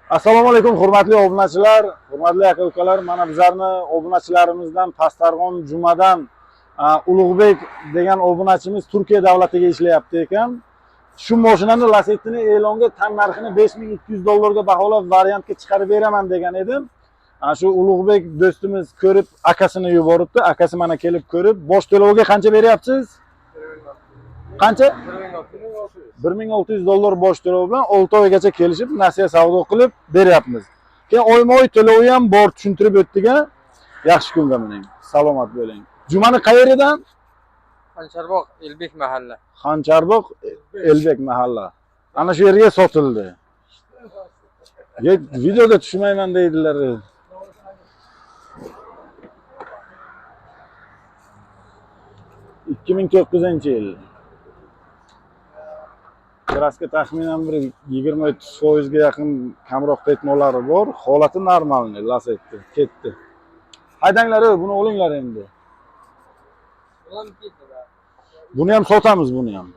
Assalomu alaykum hurmatli obunachilar, hurmatli aka-ukalar. Mana bizlarni obunachilarimizdan Pastarg'on Jumadan Ulug'bek degan obunachimiz Turkiya davlatiga ishlayapti ekan. Shu mashinani Lacetti'ni e'longa tan narxini $5200 ga baholab variantga chiqarib beraman degan edim. Shu Ulug'bek do'stimiz ko'rib akasini yuboribdi. Akasi mana kelib ko'rib, bosh to'loviga qancha beryapsiz? Qancha? $1600 bosh to'lov bilan 6 oygacha kelishib, nasiya savdo qilib beryapmiz. Keyin oyma-oy to'lovi ham bor, tushuntirib o'tdik-a. Yaxshi kunga mining. Salomat bo'ling. Jumani qayerdan? Xancharboq, Elbek mahalla. Xancharboq, Elbek mahalla. Ana shu yerga sotildi. Videoga tushmayman deydilar. 2009-yil. Kraska taxminan bir 20-30% ga yaqin kamroq petnolari bor. Holati normalniy, Lacetti. Ketdi. Haydanglar, buni olinglar endi. Buni ham sotamiz, buni ham.